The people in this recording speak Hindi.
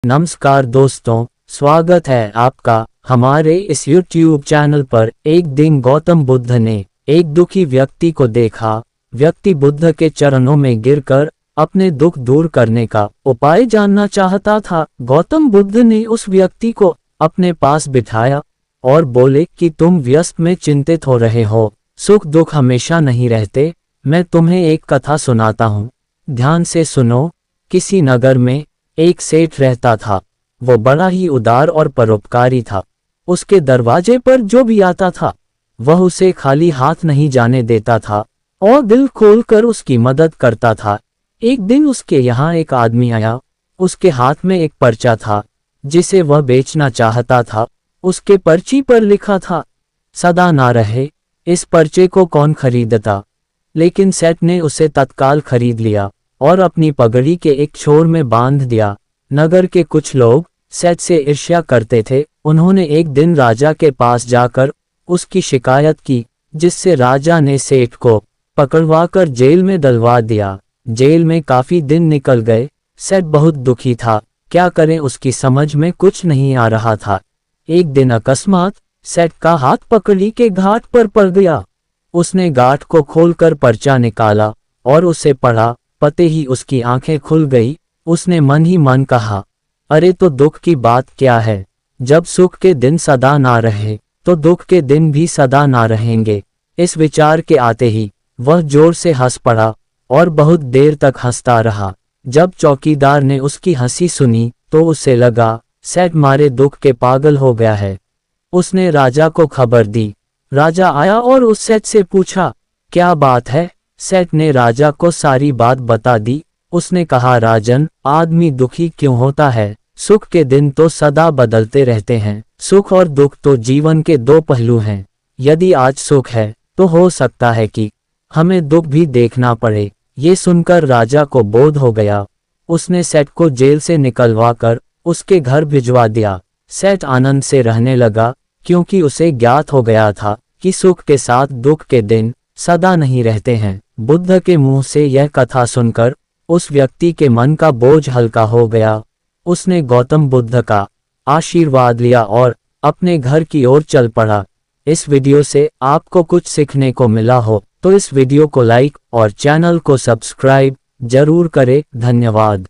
नमस्कार दोस्तों, स्वागत है आपका हमारे इस YouTube चैनल पर। एक दिन गौतम बुद्ध ने एक दुखी व्यक्ति को देखा। व्यक्ति बुद्ध के चरणों में गिरकर अपने दुख दूर करने का उपाय जानना चाहता था। गौतम बुद्ध ने उस व्यक्ति को अपने पास बिठाया और बोले कि तुम व्यस्त में चिंतित हो रहे हो। सुख दुख हमेशा नहीं रहते। मैं तुम्हें एक कथा सुनाता हूँ, ध्यान से सुनो। किसी नगर में एक सेठ रहता था। वो बड़ा ही उदार और परोपकारी था। उसके दरवाजे पर जो भी आता था वह उसे खाली हाथ नहीं जाने देता था और दिल खोलकर उसकी मदद करता था। एक दिन उसके यहाँ एक आदमी आया। उसके हाथ में एक पर्चा था जिसे वह बेचना चाहता था। उसके पर्ची पर लिखा था, सदा ना रहे। इस पर्चे को कौन खरीदता? लेकिन सेठ ने उसे तत्काल खरीद लिया और अपनी पगड़ी के एक छोर में बांध दिया। नगर के कुछ लोग सेठ से ईर्ष्या करते थे। उन्होंने एक दिन राजा के पास जाकर उसकी शिकायत की, जिससे राजा ने सेठ को पकड़वाकर जेल में डलवा दिया। जेल में काफी दिन निकल गए। सेठ बहुत दुखी था। क्या करें, उसकी समझ में कुछ नहीं आ रहा था। एक दिन अकस्मात सेठ का हाथ पकड़ी के घाट पर पड़ गया। उसने गांठ को खोलकर पर्चा निकाला और उसे पढ़ा। पते ही उसकी आंखें खुल गई। उसने मन ही मन कहा, अरे तो दुख की बात क्या है? जब सुख के दिन सदा ना रहे तो दुख के दिन भी सदा ना रहेंगे। इस विचार के आते ही वह जोर से हंस पड़ा और बहुत देर तक हंसता रहा। जब चौकीदार ने उसकी हंसी सुनी तो उसे लगा सेठ मारे दुख के पागल हो गया है। उसने राजा को खबर दी। राजा आया और उस सेठ से पूछा, क्या बात है? सेठ ने राजा को सारी बात बता दी। उसने कहा, राजन, आदमी दुखी क्यों होता है? सुख के दिन तो सदा बदलते रहते हैं। सुख और दुख तो जीवन के दो पहलू हैं। यदि आज सुख है तो हो सकता है कि हमें दुख भी देखना पड़े। ये सुनकर राजा को बोध हो गया। उसने सेठ को जेल से निकलवा कर उसके घर भिजवा दिया। सेठ आनंद से रहने लगा, क्योंकि उसे ज्ञात हो गया था कि सुख के साथ दुख के दिन सदा नहीं रहते हैं। बुद्ध के मुंह से यह कथा सुनकर उस व्यक्ति के मन का बोझ हल्का हो गया। उसने गौतम बुद्ध का आशीर्वाद लिया और अपने घर की ओर चल पड़ा। इस वीडियो से आपको कुछ सीखने को मिला हो तो इस वीडियो को लाइक और चैनल को सब्सक्राइब जरूर करें। धन्यवाद।